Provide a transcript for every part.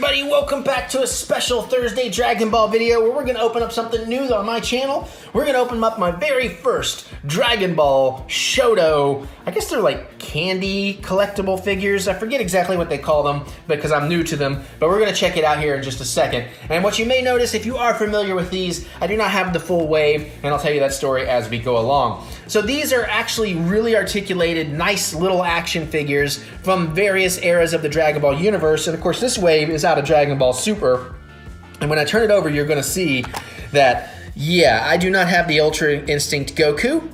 everybody, welcome back to a special Thursday Dragon Ball video where we're going to open up something new on my channel. We're going to open up my very first Dragon Ball Shoto. I guess they're like candy collectible figures. I forget exactly what they call them because I'm new to them, but we're going to check it out here in just a second. And what you may notice, if you are familiar with these, I do not have the full wave, and I'll tell you that story as we go along. So these are actually really articulated, nice little action figures from various eras of the Dragon Ball universe. And of course, this wave is out of Dragon Ball Super. And when I turn it over, you're going to see that, yeah, I do not have the Ultra Instinct Goku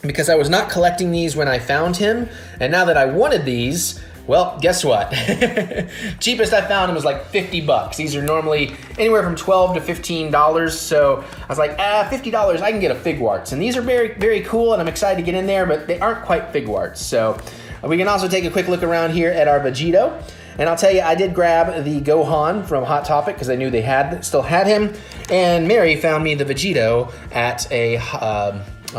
because I was not collecting these when I found him. And now that I wanted these, well, guess what? Cheapest I found them was like 50 bucks. These are normally anywhere from $12 to $15. So I was like, $50, I can get a Figuarts. And these are very, very cool, and I'm excited to get in there, but they aren't quite Figuarts. So we can also take a quick look around here at our Vegito. And I'll tell you, I did grab the Gohan from Hot Topic because I knew they still had him. And Mary found me the Vegito at a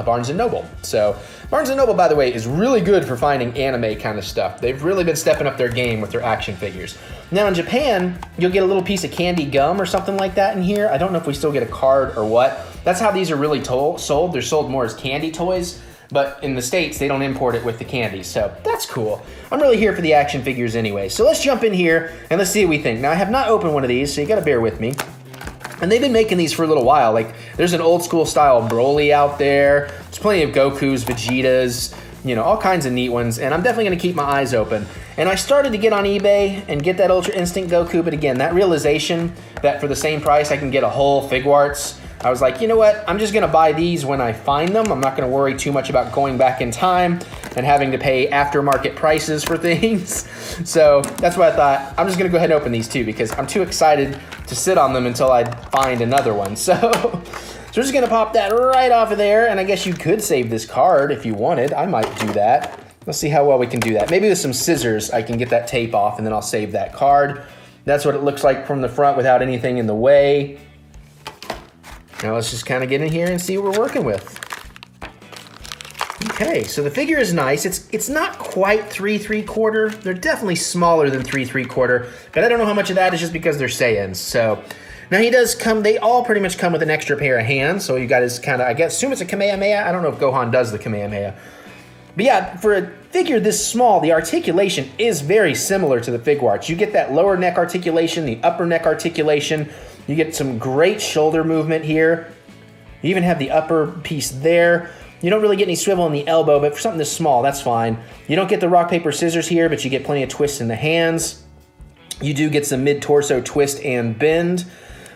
Barnes & Noble. So Barnes & Noble, by the way, is really good for finding anime kind of stuff. They've really been stepping up their game with their action figures. Now in Japan, you'll get a little piece of candy gum or something like that in here. I don't know if we still get a card or what. That's how these are really sold. They're sold more as candy toys. But in the States, they don't import it with the candy, so that's cool. I'm really here for the action figures anyway. So let's jump in here and let's see what we think. Now, I have not opened one of these, so you gotta bear with me. And they've been making these for a little while. Like, there's an old school style Broly out there. There's plenty of Gokus, Vegetas, you know, all kinds of neat ones. And I'm definitely gonna keep my eyes open. And I started to get on eBay and get that Ultra Instinct Goku, but again, that realization that for the same price, I can get a whole Figuarts, I was like, you know what? I'm just gonna buy these when I find them. I'm not gonna worry too much about going back in time and having to pay aftermarket prices for things. So that's why I thought, I'm just gonna go ahead and open these too because I'm too excited to sit on them until I find another one. So we're just gonna pop that right off of there, and I guess you could save this card if you wanted. I might do that. Let's see how well we can do that. Maybe with some scissors, I can get that tape off and then I'll save that card. That's what it looks like from the front without anything in the way. Now let's just kind of get in here and see what we're working with. Okay, so the figure is nice. It's not quite 3 3/4. They're definitely smaller than 3 3/4, but I don't know how much of that is just because they're Saiyans. So now he does come, they all pretty much come with an extra pair of hands. So you got his kind of, I guess, assume it's a Kamehameha. I don't know if Gohan does the Kamehameha. But yeah, for a figure this small, the articulation is very similar to the Figuarts. You get that lower neck articulation, the upper neck articulation. You get some great shoulder movement here. You even have the upper piece there. You don't really get any swivel in the elbow, but for something this small, that's fine. You don't get the rock, paper, scissors here, but you get plenty of twists in the hands. You do get some mid-torso twist and bend.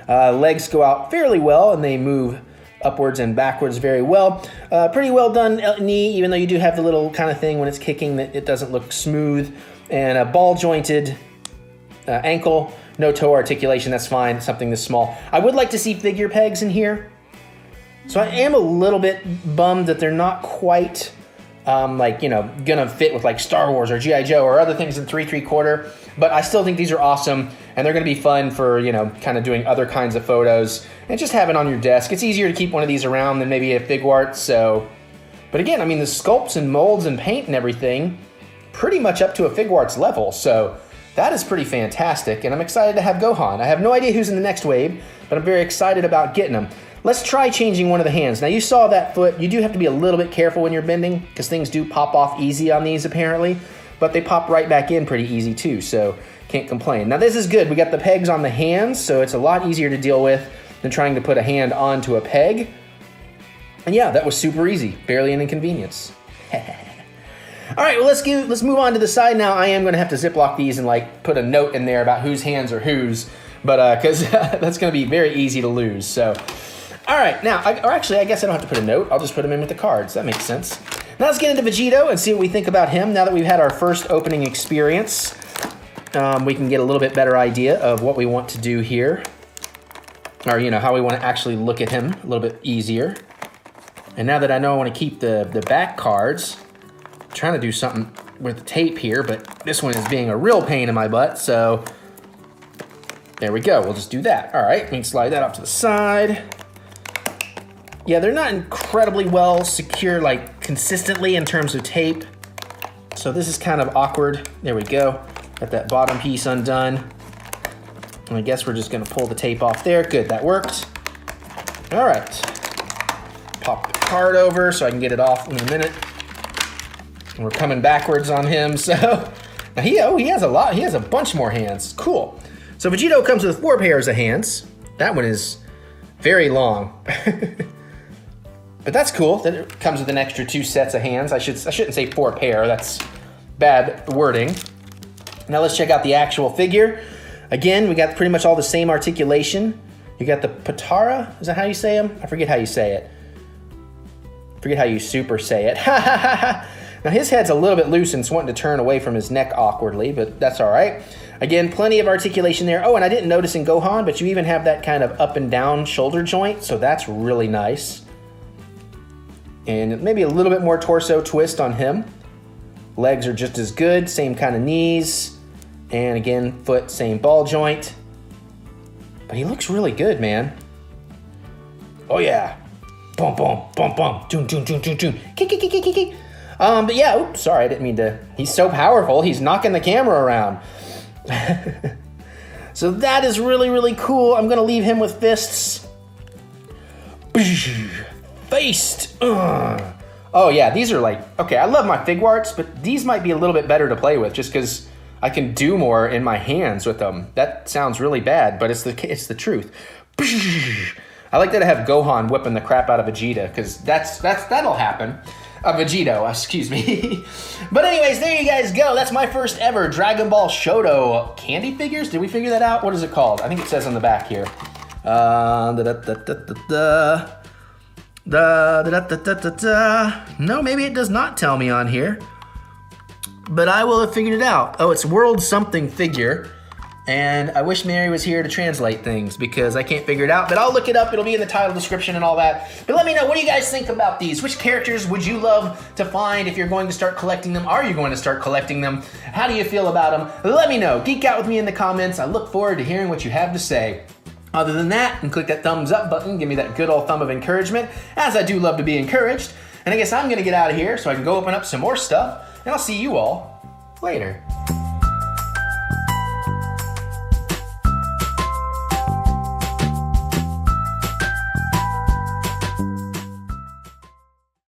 Legs go out fairly well, and they move upwards and backwards very well. Pretty well done knee, even though you do have the little kind of thing when it's kicking that it doesn't look smooth. And a ball-jointed ankle. No toe articulation, that's fine, something this small. I would like to see figure pegs in here. So I am a little bit bummed that they're not quite, like, you know, gonna fit with like Star Wars or G.I. Joe or other things in 3 3/4. But I still think these are awesome, and they're gonna be fun for, you know, kind of doing other kinds of photos and just have it on your desk. It's easier to keep one of these around than maybe a Figuart, so. But again, I mean, the sculpts and molds and paint and everything, pretty much up to a Figuarts level, so. That is pretty fantastic, and I'm excited to have Gohan. I have no idea who's in the next wave, but I'm very excited about getting them. Let's try changing one of the hands. Now, you saw that foot. You do have to be a little bit careful when you're bending, because things do pop off easy on these, apparently, but they pop right back in pretty easy, too, so can't complain. Now, this is good. We got the pegs on the hands, so it's a lot easier to deal with than trying to put a hand onto a peg. And yeah, that was super easy. Barely an inconvenience. All right, well, let's move on to the side now. I am going to have to Ziploc these and like put a note in there about whose hands are whose, but because that's going to be very easy to lose. So, all right, now, I guess I don't have to put a note. I'll just put them in with the cards. That makes sense. Now let's get into Vegito and see what we think about him. Now that we've had our first opening experience, we can get a little bit better idea of what we want to do here, or you know how we want to actually look at him a little bit easier. And now that I know I want to keep the back cards. Trying to do something with the tape here, but this one is being a real pain in my butt, so there we go. We'll just do that. All right, we can slide that off to the side. Yeah, they're not incredibly well secure, like consistently in terms of tape, so this is kind of awkward. There we go. Got that bottom piece undone. And I guess we're just gonna pull the tape off there. Good, that worked. All right. Pop the card over so I can get it off in a minute. And we're coming backwards on him, so. Now he has a lot, he has a bunch more hands. Cool. So Vegito comes with 4 pairs of hands. That one is very long. But that's cool that it comes with an extra 2 sets of hands. I shouldn't say 4 pair, that's bad wording. Now let's check out the actual figure. Again, we got pretty much all the same articulation. You got the Potara, is that how you say him? I forget how you say it. Forget how you super say it. Now his head's a little bit loose and it's wanting to turn away from his neck awkwardly, but that's all right. Again, plenty of articulation there. Oh, and I didn't notice in Gohan, but you even have that kind of up and down shoulder joint, so that's really nice. And maybe a little bit more torso twist on him. Legs are just as good, same kind of knees. And again, foot, same ball joint. But he looks really good, man. Oh yeah. Boom, boom, boom, boom. Doom, doom, doom, doom, doom. Kick, kick, kick, kick, kick. But yeah, oops, sorry, I didn't mean to. He's so powerful, he's knocking the camera around. So that is really, really cool. I'm gonna leave him with fists. Faced. Oh yeah, these are like, okay, I love my Figuarts, but these might be a little bit better to play with just because I can do more in my hands with them. That sounds really bad, but it's the truth. I like that I have Gohan whipping the crap out of Vegeta, because that'll happen. Vegito, excuse me. But anyways, there you guys go. That's my first ever Dragon Ball Shoto candy figures. Did we figure that out? What is it called? I think it says on the back here. No, maybe it does not tell me on here. But I will have figured it out. Oh, it's World Something figure. And I wish Mary was here to translate things because I can't figure it out. But I'll look it up. It'll be in the title description and all that. But let me know, what do you guys think about these? Which characters would you love to find if you're going to start collecting them? Are you going to start collecting them? How do you feel about them? Let me know. Geek out with me in the comments. I look forward to hearing what you have to say. Other than that, and click that thumbs up button. Give me that good old thumb of encouragement, as I do love to be encouraged. And I guess I'm going to get out of here so I can go open up some more stuff. And I'll see you all later.